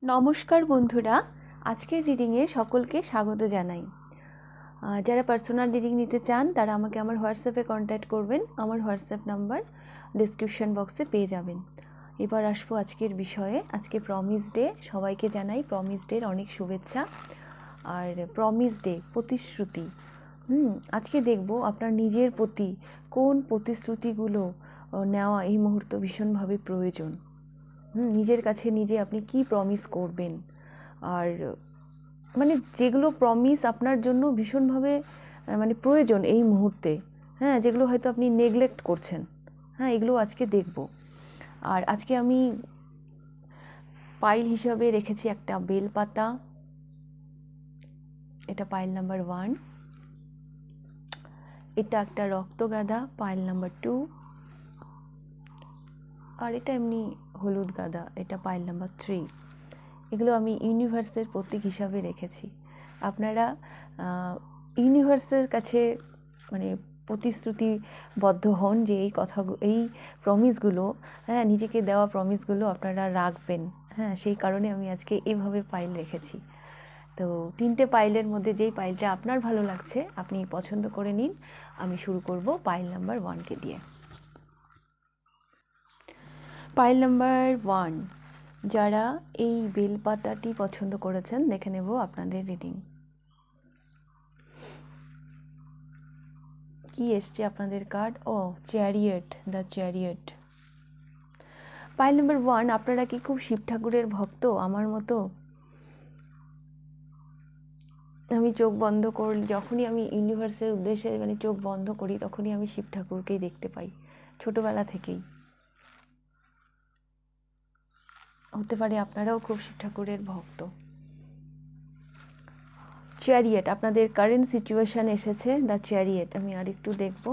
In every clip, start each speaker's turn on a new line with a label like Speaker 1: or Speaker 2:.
Speaker 1: নমস্কার বন্ধুরা, আজকের রিডিংয়ে সকলকে স্বাগত জানাই। যারা পার্সোনাল রিডিং নিতে চান তারা আমাকে আমার হোয়াটসঅ্যাপে কন্ট্যাক্ট করবেন। আমার হোয়াটসঅ্যাপ নাম্বার ডিসক্রিপশন বক্সে পেয়ে যাবেন। এবার আসবো আজকের বিষয়ে। আজকে প্রমিস ডে, সবাইকে জানাই প্রমিস ডের অনেক শুভেচ্ছা। আর প্রমিস ডে প্রতিশ্রুতি, আজকে দেখব আপনার নিজের প্রতি কোন প্রতিশ্রুতিগুলো নেওয়া এই মুহূর্তে ভীষণভাবে প্রয়োজন। নিজের কাছে নিজে আপনি কি প্রমিস করবেন, আর মানে যেগুলো প্রমিস আপনার জন্য ভীষণভাবে মানে প্রয়োজন এই মুহূর্তে, যেগুলো হয়তো আপনি নেগলেক্ট করছেন, এগুলো আজকে দেখব। আর আজকে আমি পাইল হিসাবে রেখেছি একটা বেলপাতা, এটা পাইল নাম্বার 1। এটা একটা রক্তগাদা, পাইল নাম্বার 2। আর এটা এমনি হলুদ গাদা, এটা পাইল নাম্বার 3। এগুলো আমি ইউনিভার্সের প্রতীক হিসাবে রেখেছি। আপনারা ইউনিভার্সের কাছে মানে প্রতিশ্রুতিবদ্ধ হন যে এই এই প্রমিসগুলো, নিজেকে দেওয়া প্রমিসগুলো আপনারা রাখবেন। সেই কারণে আমি আজকে এভাবে পাইল রেখেছি। তো 3টে পাইলের মধ্যে যেই পাইলটা আপনার ভালো লাগছে আপনি পছন্দ করে নিন। আমি শুরু করব পাইল নাম্বার 1কে দিয়ে। পাইল নাম্বার 1, যারা এই বেলপাতাটি পছন্দ করেছেন দেখে নেব আপনাদের রিডিং কি এসছে আপনাদের card. Chariot, the chariot. Pile number 1, আপনারা কি খুব শিব ঠাকুরের ভক্ত আমার মতো? আমি চোখ বন্ধ করি, যখনই আমি ইউনিভার্সের উদ্দেশ্যে মানে চোখ বন্ধ করি তখনই আমি শিব ঠাকুরকেই দেখতে পাই, ছোটবেলা থেকেই। হতে পারে আপনারাও খুব শিব ঠাকুরের ভক্ত। চ্যারিয়েট, আপনাদের কারেন্ট সিচুয়েশান এসেছে দ্য চ্যারিয়েট। আমি আর একটু দেখব।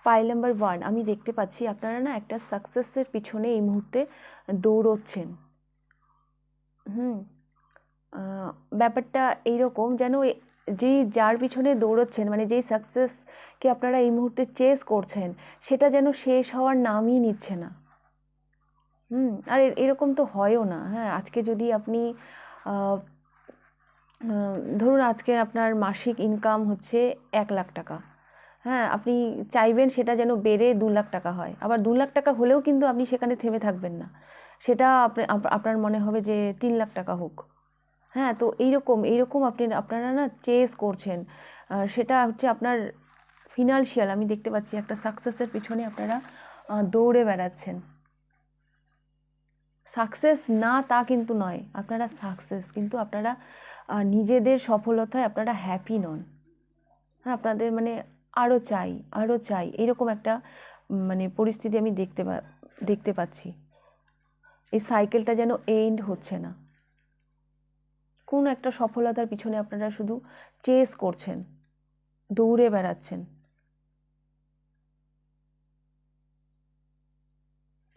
Speaker 1: পাইল নাম্বার 1, আমি দেখতে পাচ্ছি আপনারা না একটা সাকসেসের পিছনে এই মুহূর্তে দৌড়চ্ছেন। ব্যাপারটা এইরকম যেন যার পিছনে দৌড়চ্ছেন, মানে যেই সাকসেসকে আপনারা এই মুহূর্তে চেস করছেন, সেটা যেন শেষ হওয়ার নামই নিচ্ছে না। আর এরকম তো হয়ও না। আজকে যদি আপনি ধরুন আজকে আপনার মাসিক ইনকাম হচ্ছে 1,00,000 টাকা, আপনি চাইবেন সেটা যেন বেড়ে 2,00,000 টাকা হয়। আবার 2,00,000 টাকা হলেও কিন্তু আপনি সেখানে থেমে থাকবেন না, সেটা আপনার মনে হবে যে 3,00,000 টাকা হোক। তো এইরকম আপনারা না চেস করছেন। সেটা হচ্ছে আপনার ফিনান্সিয়াল, আমি দেখতে পাচ্ছি একটা সাকসেসের পিছনে আপনারা দৌড়ে বেড়াচ্ছেন। সাকসেস না তা কিন্তু নয়, আপনারা সাকসেস, কিন্তু আপনারা নিজেদের সফলতায় আপনারা হ্যাপি নন। আপনাদের মানে আরও চাই আরও চাই, এরকম একটা মানে পরিস্থিতি আমি দেখতে পাচ্ছি। এই সাইকেলটা যেন এন্ড হচ্ছে না। কোন একটা সফলতার পিছনে আপনারা শুধু চেস করছেন, দৌড়ে বেড়াচ্ছেন।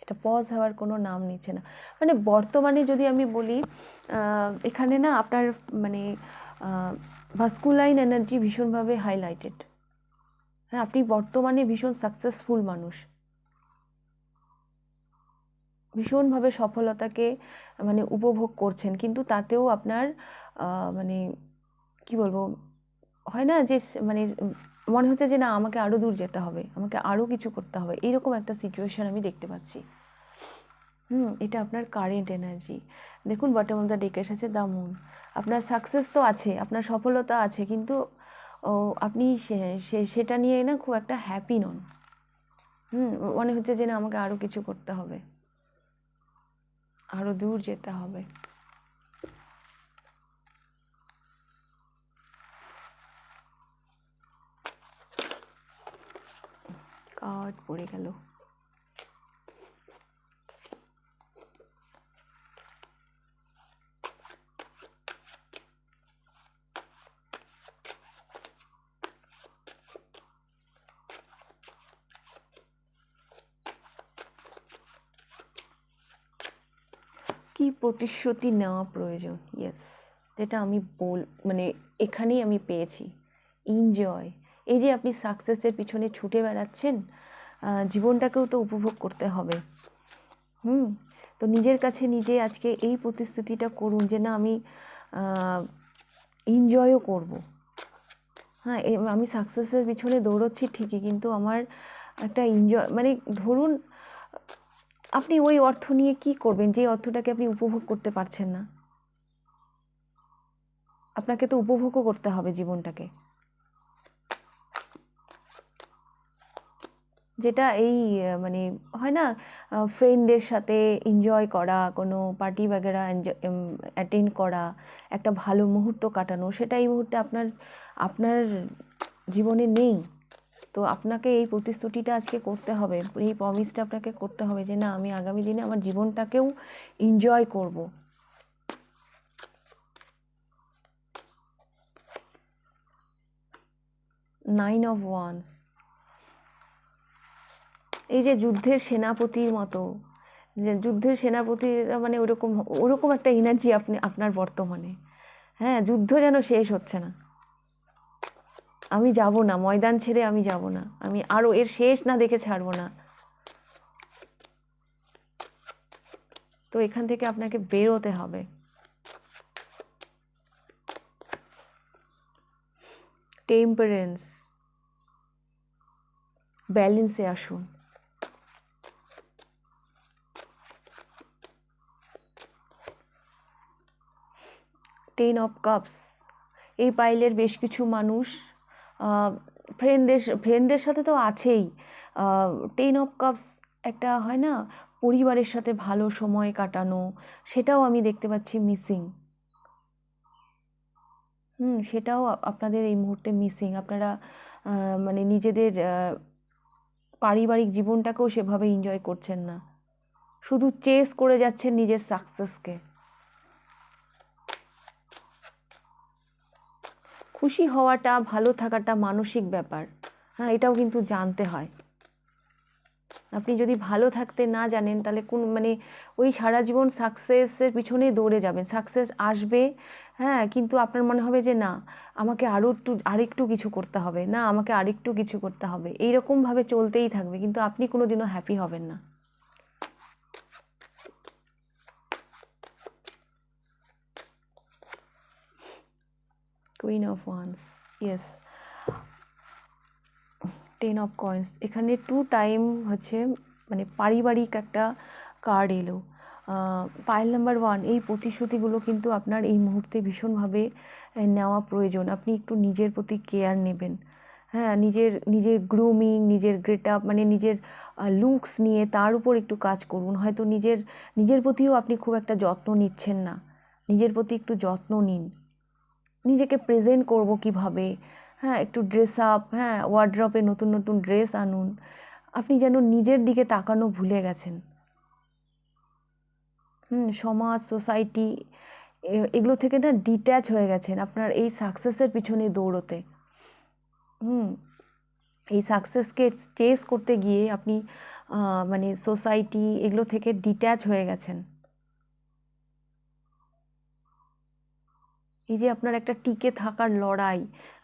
Speaker 1: এটা পজ হওয়ার কোনো নাম নিচ্ছে না। মানে বর্তমানে যদি আমি বলি, এখানে না আপনার মানে ভাস্কুলাইন এনার্জি ভীষণভাবে হাইলাইটেড। আপনি বর্তমানে ভীষণ সাকসেসফুল মানুষ, ভীষণভাবে সফলতাকে মানে উপভোগ করছেন, কিন্তু তাতেও আপনার মানে কি বলবো, হয় না যে মানে মনে হচ্ছে যে না আমাকে আরও দূর যেতে হবে, আমাকে আরও কিছু করতে হবে, এইরকম একটা সিচুয়েশন আমি দেখতে পাচ্ছি। এটা আপনার কারেন্ট এনার্জি। দেখুন বটম অফ দ্য ডেক এসেছে দ্য মুন। আপনার সাকসেস তো আছে, আপনার সফলতা আছে, কিন্তু আপনি সেটা নিয়ে না খুব একটা হ্যাপি নন। মনে হচ্ছে যে না আমাকে আরও কিছু করতে হবে, আরও দূর যেতে হবে। কার্ড পড়ে গেল। কি প্রতিশ্রুতি নেওয়া প্রয়োজন? ইয়েস, যেটা আমি মানে এখানেই আমি পেয়েছি এনজয়। এই যে আপনি সাকসেসের পিছনে ছুটে বেড়াচ্ছেন, জীবনটাকেও তো উপভোগ করতে হবে। তো নিজের কাছে নিজে আজকে এই প্রতিশ্রুতিটা করুন যে না, আমি এনজয়ও করব। হ্যাঁ, আমি সাকসেসের পিছনে দৌড়চ্ছি ঠিকই, কিন্তু আমার একটা এনজয়, মানে ধরুন আপনি ওই অর্থ নিয়ে কি করবেন যে অর্থটাকে আপনি উপভোগ করতে পারছেন না? আপনাকে তো উপভোগও করতে হবে জীবনটাকে। যেটা এই মানে হয় না, ফ্রেন্ডদের সাথে এনজয় করা, কোনো পার্টি বাগেরা অ্যাটেন্ড করা, একটা ভালো মুহূর্ত কাটানো, সেটা এই মুহূর্তে আপনার জীবনে নেই। তো আপনাকে এই প্রতিশ্রুতিটা আজকে করতে হবে, এই প্রমিসটা আপনাকে করতে হবে যে না, আমি আগামী দিনে আমার জীবনটাকেও এনজয় করব। নাইন অফ ওয়ান্স, এই যে যুদ্ধের সেনাপতির মতো, যে যুদ্ধের সেনাপতি মানে ওরকম একটা এনার্জি আপনার বর্তমানে। হ্যাঁ, যুদ্ধ যেন শেষ হচ্ছে না। আমি যাব না, ময়দান ছেড়ে আমি যাব না, আমি আরও এর শেষ না দেখে ছাড়বো না। তো এখান থেকে আপনাকে বেরোতে হবে। টেম্পারেন্স, ব্যালেন্সে আসুন। টেন অফ কাপস, এই পাইলের বেশ কিছু মানুষ ফ্রেন্ডদের সাথে তো আছেই। টেন অফ কাপস একটা হয় না, পরিবারের সাথে ভালো সময় কাটানো, সেটাও আমি দেখতে পাচ্ছি মিসিং। সেটাও আপনাদের এই মুহূর্তে মিসিং। আপনারা মানে নিজেদের পারিবারিক জীবনটাকেও সেভাবে এনজয় করছেন না, শুধু চেস করে যাচ্ছেন নিজের সাকসেসকে। খুশি হওয়াটা, ভালো থাকাটা মানসিক ব্যাপার। হ্যাঁ, এটাও কিন্তু জানতে হয়। আপনি যদি ভালো থাকতে না জানেন, তাহলে মানে ওই সারা জীবন সাকসেসের পিছনে দৌড়ে যাবেন। সাকসেস আসবে, হ্যাঁ, কিন্তু আপনার মনে হবে যে না, আমাকে আরেকটু কিছু করতে হবে, না আমাকে আরেকটু কিছু করতে হবে, এইরকমভাবে চলতেই থাকবে, কিন্তু আপনি কোনোদিনও হ্যাপি হবেন না। Queen of wands, yes. Ten of coins, এখানে 2 টাইম হচ্ছে মানে পারিবারিক একটা কার্ড এলো। পাইল নাম্বার 1, এই প্রতিশ্রুতিগুলো কিন্তু আপনার এই মুহূর্তে ভীষণভাবে নেওয়া প্রয়োজন। আপনি একটু নিজের প্রতি কেয়ার নেবেন। হ্যাঁ, নিজের গ্রুমিং, নিজের গেট আপ, মানে নিজের লুকস নিয়ে তার উপর একটু কাজ করুন। হয়তো নিজের প্রতিও আপনি খুব একটা যত্ন নিচ্ছেন না, নিজের প্রতি একটু যত্ন নিন। নিজেকে প্রেজেন্ট করব কিভাবে, হ্যাঁ, একটু ড্রেস আপ, হ্যাঁ, ওয়ার্ড্রপে নতুন নতুন ড্রেস আনুন। আপনি যেন নিজের দিকে তাকানো ভুলে গেছেন। সমাজ, সোসাইটি, এগুলো থেকে না ডিট্যাচ হয়ে গেছেন আপনার এই সাকসেসের পিছনে দৌড়তে। এই সাকসেসকে চেস করতে গিয়ে আপনি মানে সোসাইটি এগুলো থেকে ডিট্যাচ হয়ে গেছেন। এই যে আপনার একটা টিকে থাকার লড়াই,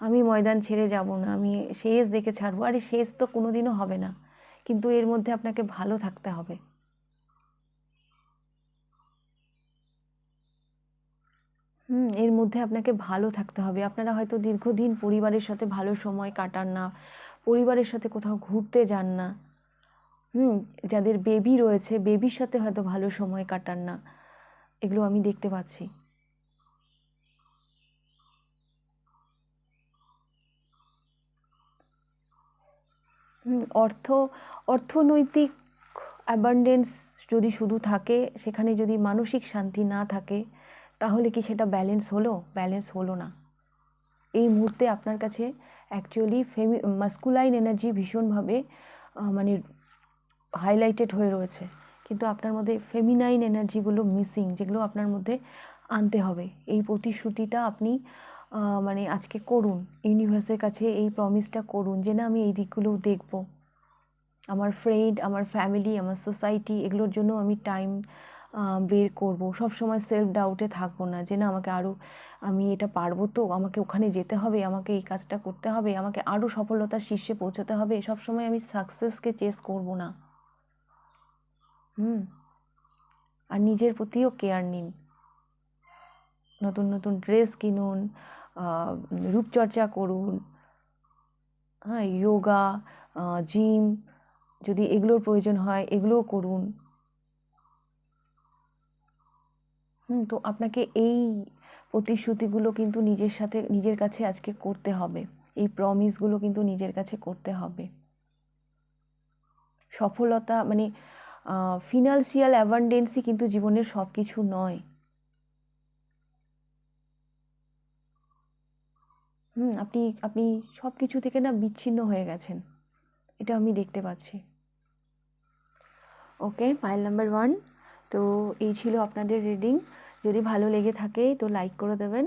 Speaker 1: আমি ময়দান ছেড়ে যাব না, আমি শেষ দেখে ছাড়বো। আরে শেষ তো কোনোদিনও হবে না, কিন্তু এর মধ্যে আপনাকে ভালো থাকতে হবে। এর মধ্যে আপনাকে ভালো থাকতে হবে। আপনারা হয়তো দীর্ঘদিন পরিবারের সাথে ভালো সময় কাটান না, পরিবারের সাথে কোথাও ঘুরতে যান না। যাদের বেবি রয়েছে, বেবির সাথে হয়তো ভালো সময় কাটান না, এগুলো আমি দেখতে পাচ্ছি। অর্থনৈতিক অ্যাবান্ডেন্স যদি শুধু থাকে, সেখানে যদি মানসিক শান্তি না থাকে, তাহলে কি সেটা ব্যালেন্স হলো? ব্যালেন্স হলো না। এই মুহূর্তে আপনার কাছে অ্যাকচুয়ালি মাস্কুলাইন এনার্জি ভীষণভাবে মানে হাইলাইটেড হয়ে রয়েছে, কিন্তু আপনার মধ্যে ফেমিনাইন এনার্জিগুলো মিসিং, যেগুলো আপনার মধ্যে আনতে হবে। এই প্রতিশ্রুতিটা আপনি মানে আজকে করুন, ইউনিভার্সের কাছে এই প্রমিসটা করুন যে না, আমি এই দিকগুলোও দেখব। আমার ফ্রেন্ড, আমার ফ্যামিলি, আমার সোসাইটি, এগুলোর জন্য আমি টাইম বের করব, সব সময় সেলফ ডাউটে থাকবো না যে না আমাকে আরও, আমি এটা পারবো তো, আমাকে ওখানে যেতে হবে, আমাকে এই কাজটা করতে হবে, আমাকে আরও সফলতার শীর্ষে পৌঁছাতে হবে, সব সময় আমি সাকসেসকে চেস করব না। আর নিজের প্রতিও কেয়ার নিন, নতুন নতুন ড্রেস কিনুন, রূপচর্চা করুন, হ্যাঁ, যোগা, জিম, যদি এগুলোর প্রয়োজন হয় এগুলোও করুন। তো আপনাকে এই প্রতিশ্রুতিগুলো কিন্তু নিজের কাছে আজকে করতে হবে, এই প্রমিসগুলো কিন্তু নিজের কাছে করতে হবে। সফলতা মানে ফিনান্সিয়াল অ্যাবান্ডেন্সই কিন্তু জীবনের সব কিছু নয়। আপনি আপনি সব কিছু থেকে না বিচ্ছিন্ন হয়ে গেছেন, এটা আমি দেখতে পাচ্ছি। ওকে, পাইল নাম্বার 1। তো এই ছিল আপনাদের রিডিং। যদি ভালো লেগে থাকে তো লাইক করে দেবেন,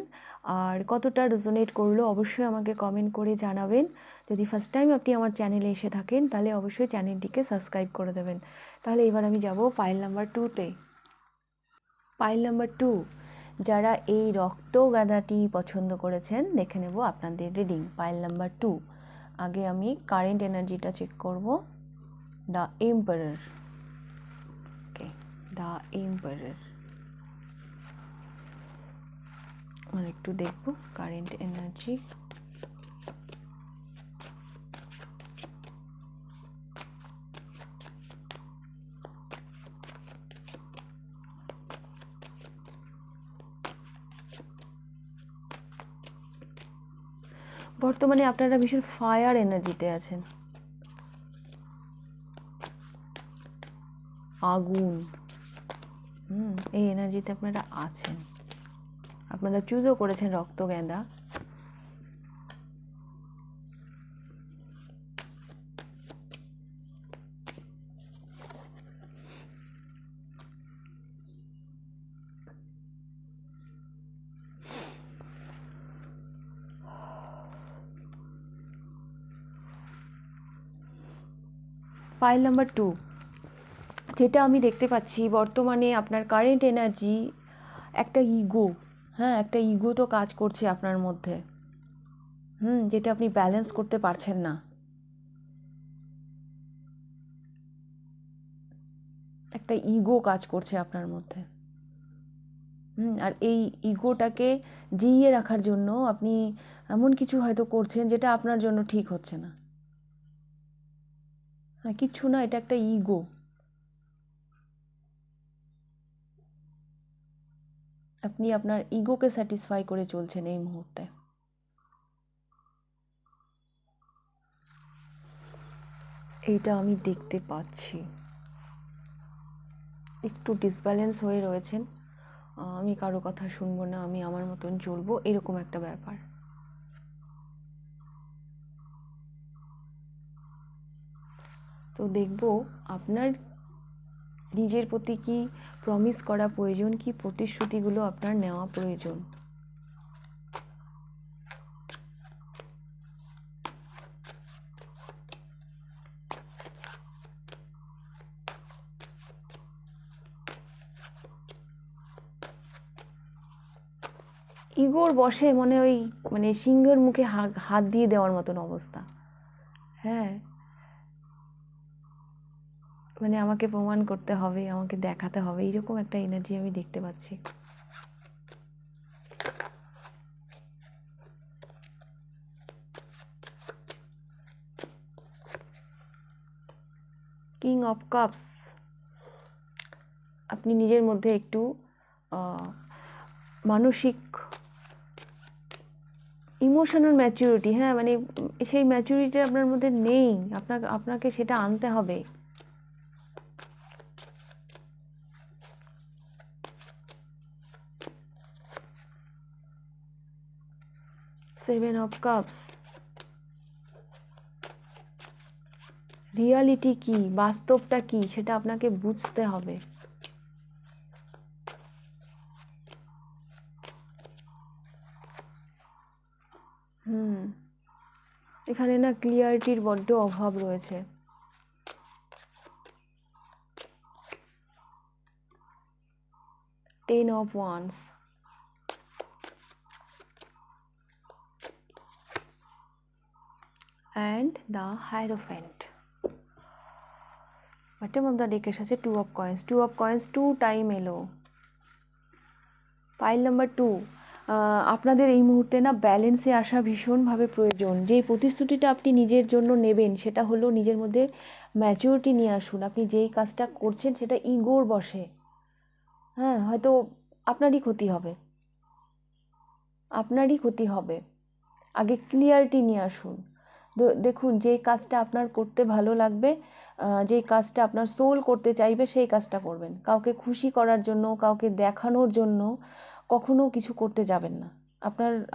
Speaker 1: আর কতটা রেজোনেট করলো অবশ্যই আমাকে কমেন্ট করে জানাবেন। যদি ফার্স্ট টাইম আপনি আমার চ্যানেলে এসে থাকেন তাহলে অবশ্যই চ্যানেলটিকে সাবস্ক্রাইব করে দেবেন। তাহলে এবার আমি যাব পাইল নাম্বার 2তে। পাইল নাম্বার 2, যারা এই রক্ত গাদাটি পছন্দ করেছেন দেখে নেব আপনাদের রিডিং। পাইল নাম্বার 2, আগে আমি কারেন্ট এনার্জিটা চেক করব। The emperor. দ্য এম্পারার, আর একটু দেখব কারেন্ট এনার্জি। বর্তমানে আপনারা ভীষণ ফায়ার এনার্জিতে আছেন, আগুন, এই এনার্জিতে আপনারা আছেন। আপনারা চুজও করেছেন রক্ত গেঁদা। পাইল নাম্বার 2, যেটা আমি দেখতে পাচ্ছি বর্তমানে আপনার কারেন্ট এনার্জি একটা ইগো, হ্যাঁ একটা ইগো তো কাজ করছে আপনার মধ্যে, যেটা আপনি ব্যালেন্স করতে পারছেন না। একটা ইগো কাজ করছে আপনার মধ্যে, আর এই ইগোটাকে জিইয়ে রাখার জন্য আপনি এমন কিছু হয়তো করছেন যেটা আপনার জন্য ঠিক হচ্ছে না। হ্যাঁ, কিচ্ছু না, এটা একটা ইগো। আপনি আপনার ইগোকে স্যাটিসফাই করে চলছেন এই মুহূর্তে। এইটা আমি দেখতে পাচ্ছি, একটু ডিসব্যালেন্স হয়ে রয়েছেন। আমি কারো কথা শুনবো না, আমি আমার মতন চলবো, এরকম একটা ব্যাপার। তো দেখব আপনার নিজের প্রতি কি প্রমিস করা প্রয়োজন, কি প্রতিশ্রুতিগুলো আপনার নেওয়া প্রয়োজন। ইগোর বশে ওই সিংহের মুখে হাত দিয়ে দেওয়ার মতন অবস্থা। হ্যাঁ, আমাকে প্রমাণ করতে হবে, আমাকে দেখাতে হবে, এরকম একটা এনার্জি আমি দেখতে পাচ্ছি। কিং অফ কাপস, আপনি নিজের মধ্যে একটু মানসিক ইমোশনাল ম্যাচুরিটি, হ্যাঁ সেই ম্যাচুরিটি আপনার মধ্যে নেই, আপনাকে সেটা আনতে হবে। সেভেন অফ কাপস, রিয়ালিটি কি, বাস্তবটা কি সেটা আপনাকে বুঝতে হবে। এখানে না ক্লিয়ারিটির বড্ড অভাব রয়েছে। 10 of Wands, and the Hierophant. Bottom of the ডেকের সাথে 2 of coins, 2 of coins 2 time এলো। পাইল নাম্বার 2, আপনাদের এই মুহূর্তে না ব্যালেন্সে আসা ভীষণভাবে প্রয়োজন। যেই প্রতিশ্রুতিটা আপনি নিজের জন্য নেবেন সেটা হলো নিজের মধ্যে ম্যাচিউরিটি নিয়ে আসুন। আপনি যেই কাজটা করছেন সেটা ইগোর বশে, হ্যাঁ, হয়তো আপনারই ক্ষতি হবে। আগে ক্লিয়ারিটি নিয়ে আসুন। দেখুন যেই কাজটা আপনার করতে ভালো লাগবে, যেই কাজটা আপনার সোল করতে চাইবে সেই কাজটা করবেন। কাউকে খুশি করার জন্য, কাউকে দেখানোর জন্য কখনো কিছু করতে যাবেন না।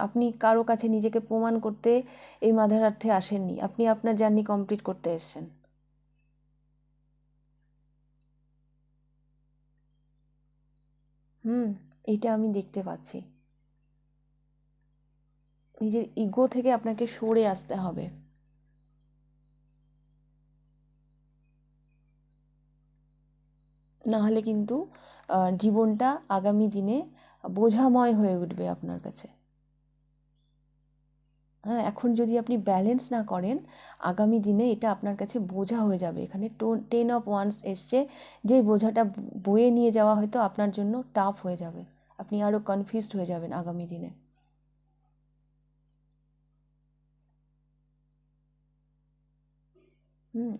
Speaker 1: আপনি কারো কাছে নিজেকে প্রমাণ করতে এই মাদার আর্থে আসেননি, আপনি আপনার জার্নি কমপ্লিট করতে এসেছেন। এইটা আমি দেখতে পাচ্ছি। নিজের ইগো থেকে আপনাকে সরে আসতে হবে। নাহলে কিন্তু জীবনটা আগামী দিনে বোঝাময় হয়ে উঠবে আপনার কাছে। হ্যাঁ, এখন যদি আপনি ব্যালেন্স না করেন আগামী দিনে এটা আপনার কাছে বোঝা হয়ে যাবে। এখানে 10 of Wands এসছে, যেই বোঝাটা বয়ে নিয়ে যাওয়া হয়তো আপনার জন্য টাফ হয়ে যাবে। আপনি আরও কনফিউজড হয়ে যাবেন আগামী দিনে।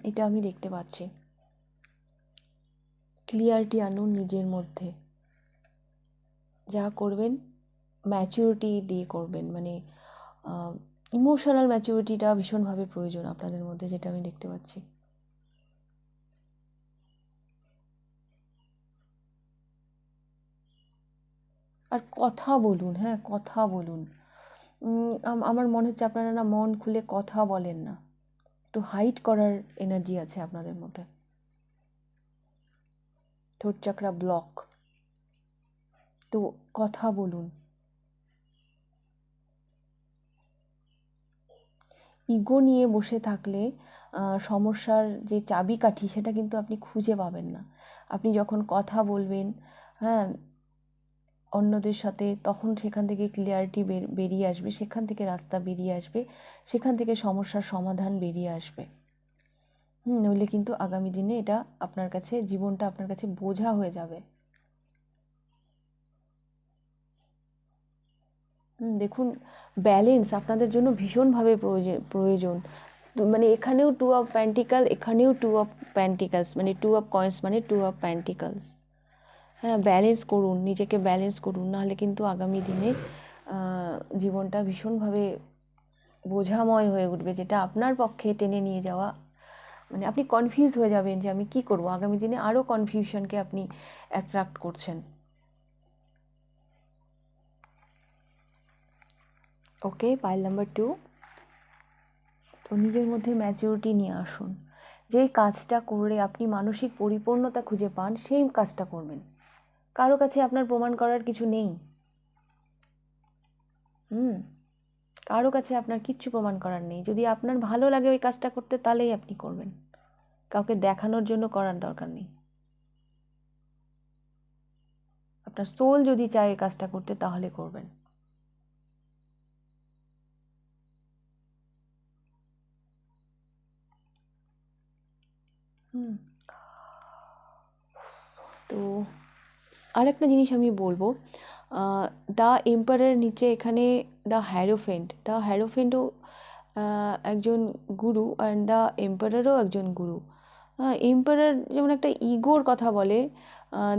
Speaker 1: এটা আমি দেখতে পাচ্ছি। ক্লিয়ারিটি আনুন নিজের মধ্যে। যা করবেন ম্যাচিউরিটি দিয়ে করবেন, মানে ইমোশনাল ম্যাচিউরিটিটা ভীষণভাবে প্রয়োজন আপনাদের মধ্যে, যেটা আমি দেখতে পাচ্ছি। আর কথা বলুন, হ্যাঁ কথা বলুন। আমার মনে হচ্ছে আপনারা না মন খুলে কথা বলেন না, একটু হাইড করার এনার্জি আছে আপনাদের মধ্যে। থ্রোট চাকরা ব্লক, তো কথা বলুন। ইগো নিয়ে বসে থাকলে সমস্যার যে চাবিকাঠি সেটা কিন্তু আপনি খুঁজে পাবেন না। আপনি যখন কথা বলবেন, হ্যাঁ, অন্যদের সাথে, তখন সেখান থেকে ক্লিয়ারিটি বেরিয়ে আসবে, সেখান থেকে রাস্তা বেরিয়ে আসবে, সেখান থেকে সমস্যার সমাধান বেরিয়ে আসবে। নইলে কিন্তু আগামী দিনে এটা আপনার কাছে, জীবনটা আপনার কাছে বোঝা হয়ে যাবে। দেখুন ব্যালেন্স আপনাদের জন্য ভীষণভাবে প্রয়োজন। মানে এখানেও 2 of Pentacles, এখানেও 2 of Pentacles, মানে 2 of Coins মানে 2 of Pentacles। হ্যাঁ, ব্যালেন্স করুন, নিজেকে ব্যালেন্স করুন, নাহলে কিন্তু আগামী দিনে জীবনটা ভীষণভাবে বোঝাময় হয়ে উঠবে, যেটা আপনার পক্ষে টেনে নিয়ে যাওয়া, মানে আপনি কনফিউজ হয়ে যাবেন যে আমি কি করব। আগামী দিনে আরও কনফিউশনকে আপনি অ্যাট্রাক্ট করছেন। ওকে, পাইল নাম্বার 2। তো নিজের মধ্যে ম্যাচিউরিটি নিয়ে আসুন। যেই কাজটা করে আপনি মানসিক পরিপূর্ণতা খুঁজে পান সেই কাজটা করবেন। কারো কাছে আপনার প্রমাণ করার কিছু নেই। কারো কাছে আপনার কিচ্ছু প্রমাণ করার নেই। যদি আপনার ভালো লাগে ওই কাজটা করতে, তাহলেই আপনি করবেন। কাউকে দেখানোর জন্য করার দরকার নেই। আপনার সোল যদি চায় এই কাজটা করতে, তাহলে করবেন। তো আরেকটা জিনিস আমি বলবো, দ্য এম্পারারের নিচে এখানে দ্য হ্যারোফেন্টও একজন গুরু, অ্যান্ড দ্য এম্পারারও একজন গুরু। এম্পারার যেমন একটা ইগোর কথা বলে,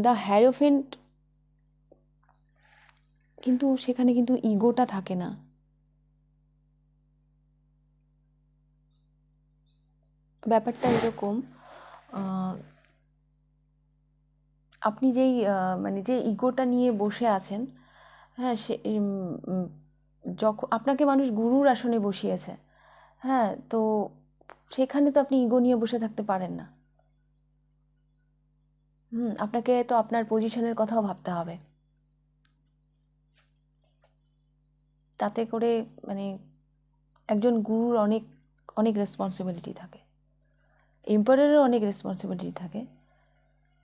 Speaker 1: দ্য হ্যারোফেন্ট কিন্তু সেখানে কিন্তু ইগোটা থাকে না। ব্যাপারটা এরকম, আপনি যেই মানে যে ইগোটা নিয়ে বসে আছেন, হ্যাঁ, সে যখন আপনাকে মানুষ গুরুর আসনে বসিয়েছে, হ্যাঁ, তো সেখানে তো আপনি ইগো নিয়ে বসে থাকতে পারেন না। আপনাকে তো আপনার পজিশনের কথাও ভাবতে হবে। তাতে করে মানে একজন গুরুর অনেক অনেক রেসপন্সিবিলিটি থাকে, এম্পায়ারেরও অনেক রেসপন্সিবিলিটি থাকে,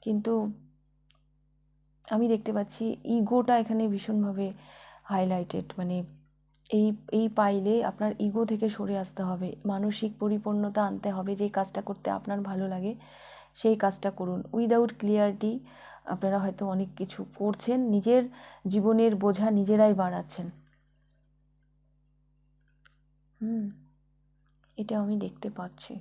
Speaker 1: কিন্তু আমি দেখতে পাচ্ছি ইগোটা এখানে ভীষণভাবে হাইলাইটেড, মানে এই পাইলে আপনার ইগো থেকে সরে আসতে হবে, মানসিক পরিপূর্ণতা আনতে হবে। যে কাজটা করতে আপনার ভালো লাগে সেই কাজটা করুন। উইদাউট ক্লিয়ারিটি আপনারা হয়তো অনেক কিছু করছেন, নিজের জীবনের বোঝা নিজেরাই বাড়াচ্ছেন। এটা আমি দেখতে পাচ্ছি।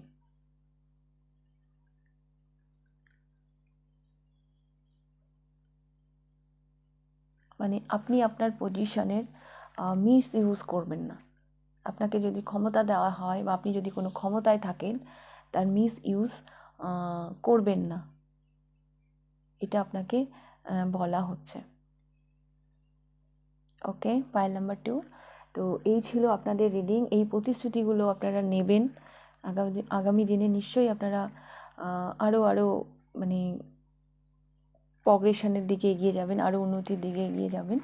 Speaker 1: মানে আপনি আপনার পজিশনের মিস ইউজ করবেন না। আপনাকে যদি ক্ষমতা দেওয়া হয় বা আপনি যদি কোনো ক্ষমতায় থাকেন, তার মিস ইউজ করবেন না, এটা আপনাকে বলা হচ্ছে। ওকে, পাইল নাম্বার 2। তো এই ছিল আপনাদের রিডিং। এই প্রতিশ্রুতিগুলো আপনারা নেবেন। আগামী দিনে নিশ্চয়ই আপনারা আরও মানে প্রগ্রেশনের দিকে এগিয়ে যাবেন, আরও উন্নতির দিকে এগিয়ে যাবেন।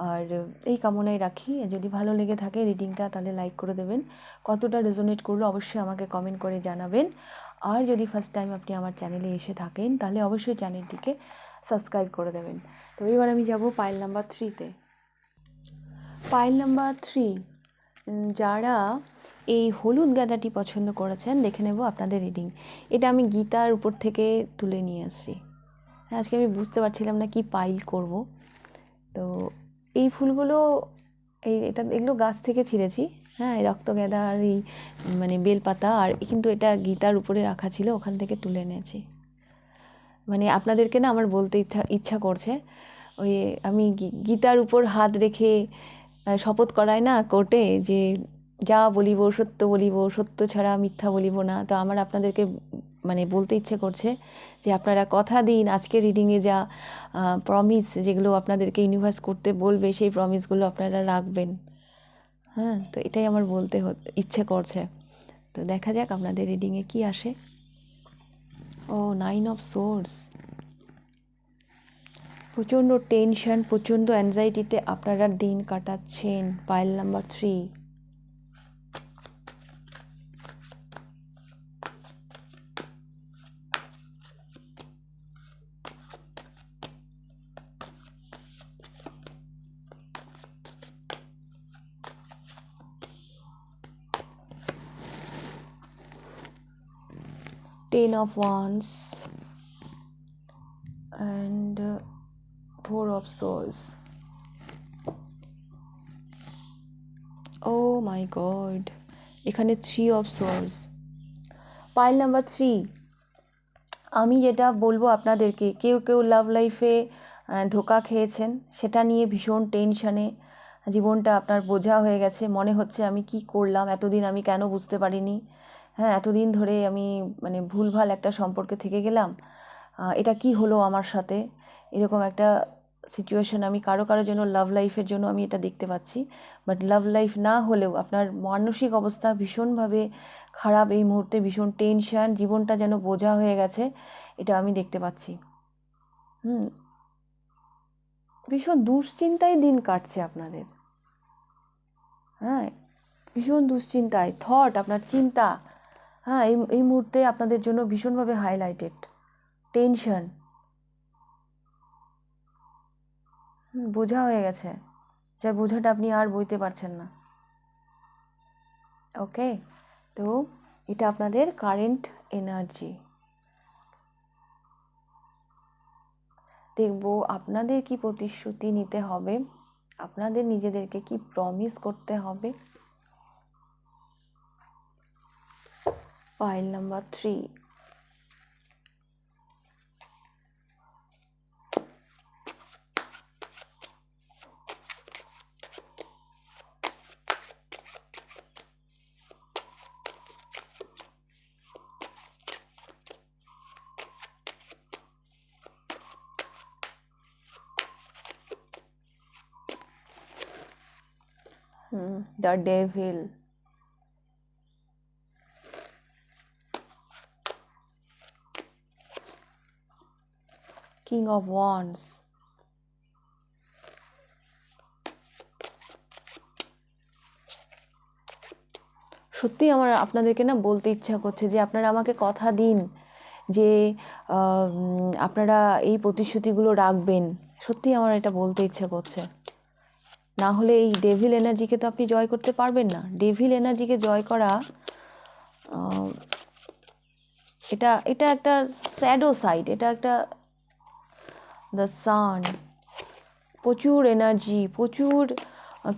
Speaker 1: আর এই কামনাই রাখি। যদি ভালো লেগে থাকে রিডিংটা তাহলে লাইক করে দেবেন। কতটা রেজোনেট করলো অবশ্যই আমাকে কমেন্ট করে জানাবেন। আর যদি ফার্স্ট টাইম আপনি আমার চ্যানেলে এসে থাকেন তাহলে অবশ্যই চ্যানেলটিকে সাবস্ক্রাইব করে দেবেন। তো এবার আমি যাব পাইল নাম্বার 3-তে। পাইল নাম্বার 3, যারা এই হলুদ গাঁদাটি পছন্দ করেছেন, দেখে নেব আপনাদের রিডিং। এটা আমি গীতার উপর থেকে তুলে নিয়ে আসছি। আজকে আমি বুঝতে পারছিলাম না কি পাইল করব। তো এই ফুলগুলো এগুলো গাছ থেকে ছিঁড়েছি। হ্যাঁ, রক্তগাঁদা আর এই মানে বেলপাতা, আর কিন্তু এটা গীতার উপরে রাখা ছিল, ওখান থেকে তুলে এনেছি। মানে আপনাদেরকে না আমার বলতে ইচ্ছা করছে, ওই আমি গীতার উপর হাত রেখে শপথ করাই না কোর্টে, যে যা বলিব সত্য বলিব, সত্য ছাড়া মিথ্যা বলিব না। তো আমার আপনাদেরকে মানে বলতে ইচ্ছে করছে যে আপনারা কথা দিন, আজকে রিডিংয়ে যা প্রমিস, যেগুলো আপনাদেরকে ইউনিভার্স করতে বলবে, সেই প্রমিসগুলো আপনারা রাখবেন। হ্যাঁ, তো এটাই আমার বলতে ইচ্ছে করছে। তো দেখা যাক আপনাদের রিডিংয়ে কি আসে। ও 9 অফ সোর্স। প্রচণ্ড টেনশন, প্রচণ্ড অ্যাংজাইটিতে আপনারা দিন কাটাচ্ছেন। Pile number 3।10 of Wands and 4 of Swords. Oh my God, এখানে 3 of Swords। পাইল নাম্বার 3, আমি যেটা বলবো আপনাদেরকে, কেউ লাভ লাইফে ধোঁকা খেয়েছেন, সেটা নিয়ে ভীষণ টেনশানে, জীবনটা আপনার বোঝা হয়ে গেছে। মনে হচ্ছে আমি কি করলাম এতদিন, আমি কেন বুঝতে পারিনি। হ্যাঁ, এতদিন ধরে আমি মানে ভুলভাল একটা সম্পর্কে থেকে গেলাম, এটা কি হলো আমার সাথে, এরকম একটা সিচুয়েশন আমি কারো জন্য, লাভ লাইফের জন্য আমি এটা দেখতে পাচ্ছি। বাট লাভ লাইফ না হলেও আপনার মানসিক অবস্থা ভীষণভাবে খারাপ এই মুহূর্তে, ভীষণ টেনশন, জীবনটা যেন বোঝা হয়ে গেছে, এটা আমি দেখতে পাচ্ছি। ভীষণ দুশ্চিন্তায় দিন কাটছে আপনাদের। হ্যাঁ, ভীষণ দুশ্চিন্তায়, থট, আপনার চিন্তা, হ্যাঁ, এই মুহূর্তে আপনাদের জন্য ভীষণভাবে হাইলাইটেড। টেনশন, বোঝা হয়ে গেছে, যা বোঝাটা আপনি আর বইতে পারছেন না। ওকে, তো এটা আপনাদের কারেন্ট এনার্জি। দেখব আপনাদের কি প্রতিশ্রুতি নিতে হবে, আপনাদের নিজেদেরকে কি প্রমিস করতে হবে। Pile number 3। The Devil. King of Wands. সত্যি আমার আপনাদেরকে না বলতে ইচ্ছা করছে যে আপনারা আমাকে কথা দিন যে আপনারা এই প্রতিশ্রুতিগুলো রাখবেন। সত্যিই আমার এটা বলতে ইচ্ছে করছে। না হলে এই ডেভিল এনার্জিকে তো আপনি জয় করতে পারবেন না। ডেভিল এনার্জিকে জয় করা এটা এটা একটা স্যাডো সাইড, এটা একটা দ্য সান, প্রচুর এনার্জি, প্রচুর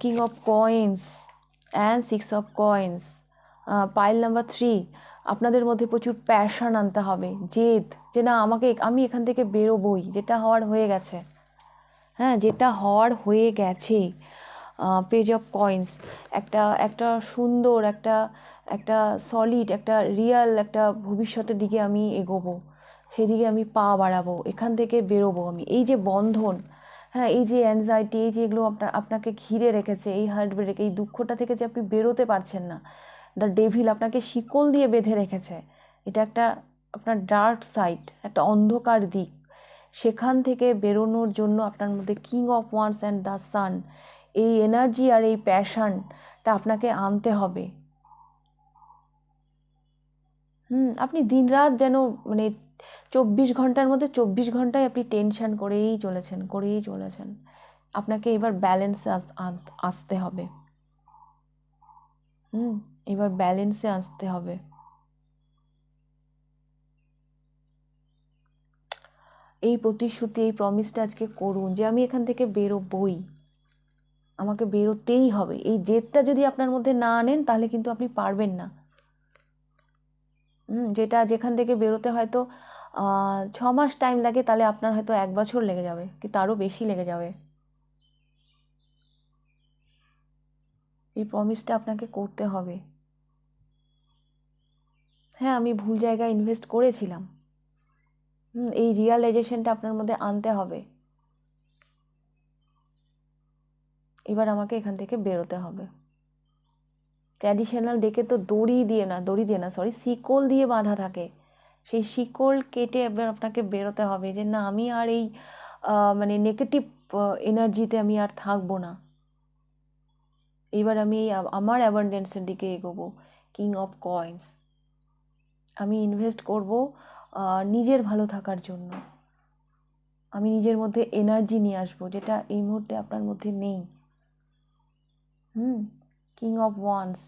Speaker 1: king of coins and 6 of coins. Pile number 3, আপনাদের মধ্যে প্রচুর প্যাশন আনতে হবে, জেদ, যে না আমি এখান থেকে বেরোবই, যেটা হওয়ার হয়ে গেছে। হ্যাঁ, যেটা হওয়ার হয়ে গেছে। পেজ অফ কয়েন্স, একটা সুন্দর, একটা সলিড, একটা রিয়াল একটা ভবিষ্যতের দিকে আমি এগোবো, সেদিকে আমি পা বাড়াবো, এখান থেকে বেরোবো আমি। এই যে বন্ধন, হ্যাঁ, এই যে অ্যাংজাইটি, এই যে এগুলো আপনাকে ঘিরে রেখেছে, এই হার্ট ব্রেক, এই দুঃখটা থেকে যে আপনি বেরোতে পারছেন না, দ্য ডেভিল আপনাকে শিকল দিয়ে বেঁধে রেখেছে। এটা একটা আপনার ডার্ক সাইড, একটা অন্ধকার দিক। সেখান থেকে বেরোনোর জন্য আপনার মধ্যে king of wands and the sun, এই এনার্জি আর এই প্যাশনটা আপনাকে আনতে হবে। আপনি দিনরাত যেন মানে 24 ঘন্টার মধ্যে 24 ঘন্টায় আপনি টেনশন করেই চলেছেন। আপনাকে এবার ব্যালেন্সে আসতে হবে। এবার ব্যালেন্সে আসতে হবে। এই প্রতিশ্রুতি, এই প্রমিসটা আজকে করুন যে আমি এখান থেকে বেরোবই, আমাকে বেরোতেই হবে। এই জেদটা যদি আপনার মধ্যে না আনেন তাহলে কিন্তু আপনি পারবেন না। যেখান থেকে বেরোতে হয়তো 6 মাস টাইম লাগে, তাহলে আপনার হয়তো 1 বছর লেগে যাবে, কি তারও বেশি লেগে যাবে। এই প্রমিসটা আপনাকে করতে হবে। হ্যাঁ, আমি ভুল জায়গায় ইনভেস্ট করেছিলাম। এই রিয়ালাইজেশনটা আপনার মধ্যে আনতে হবে। এবার আমাকে এখান থেকে বেরোতে হবে। ট্র্যাডিশনাল দেখে তো দড়ি দিয়ে না, শিকল দিয়ে বাঁধা থাকে। সেই শিকল কেটে এবার আপনাকে বেরোতে হবে যে না, আমি আর এই মানে নেগেটিভ এনার্জিতে আমি আর থাকবো না। এবার আমি আমার অ্যাবান্ডেন্সের দিকে এগোবো, কিং অফ কয়েন্স। আমি ইনভেস্ট করব নিজের ভালো থাকার জন্য। আমি নিজের মধ্যে এনার্জি নিয়ে আসবো, যেটা এই মুহূর্তে আপনার মধ্যে নেই। কিং অফ ওয়ান্স,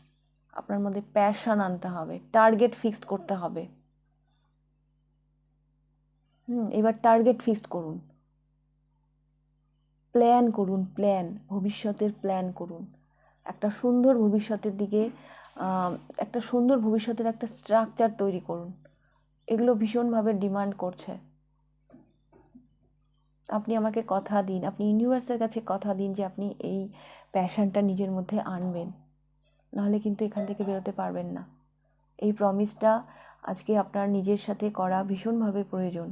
Speaker 1: আপনার মধ্যে প্যাশন আনতে হবে, টার্গেট ফিক্সড করতে হবে। এবার টার্গেট ফিক্সড করুন, প্ল্যান করুন, ভবিষ্যতের প্ল্যান করুন। একটা সুন্দর ভবিষ্যতের দিকে, একটা সুন্দর ভবিষ্যতের একটা স্ট্রাকচার তৈরি করুন। এগুলো ভীষণভাবে ডিমান্ড করছে। আপনি আমাকে কথা দিন, আপনি ইউনিভার্সের কাছে কথা দিন যে আপনি এই প্যাশনটা নিজের মধ্যে আনবেন, নাহলে কিন্তু এখান থেকে বেরোতে পারবেন না। এই প্রমিসটা আজকে আপনার নিজের সাথে করা ভীষণভাবে প্রয়োজন।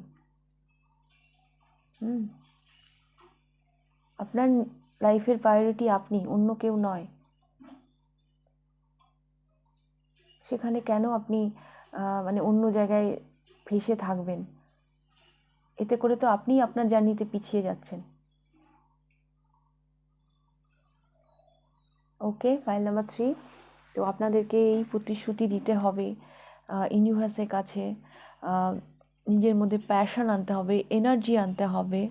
Speaker 1: আপনার লাইফের প্রায়োরিটি আপনি, অন্য কেউ নয়। সেখানে কেন আপনি মানে অন্য জায়গায় ফেসে থাকবেন? এতে করে তো আপনি আপনার জার্নিতে পিছিয়ে যাচ্ছেন। ওকে, ফাইল নাম্বার 3। তো আপনাদেরকে এই প্রতিশ্রুতি দিতে হবে ইউনিভার্সের কাছে, নিজের মধ্যে প্যাশন আনতে হবে, এনার্জি আনতে হবে।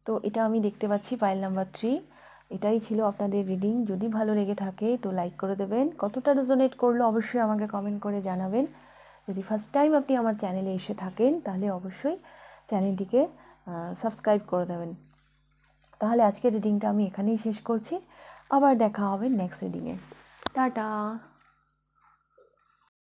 Speaker 1: তো এটা আমি দেখতে পাচ্ছি ফাইল নাম্বার 3। এটাই ছিল আপনাদের রিডিং। যদি ভালো লেগে থাকে তো লাইক করে দেবেন। কতটা রেজোনেট করলো অবশ্যই আমাকে কমেন্ট করে জানাবেন। যদি ফার্স্ট টাইম আপনি আমার চ্যানেলে এসে থাকেন তাহলে অবশ্যই চ্যানেলটিকে সাবস্ক্রাইব করে দেবেন। তাহলে আজকের রিডিংটা আমি এখানেই শেষ করছি। আবার দেখা হবে নেক্সট রিডিংয়ে। টাটা।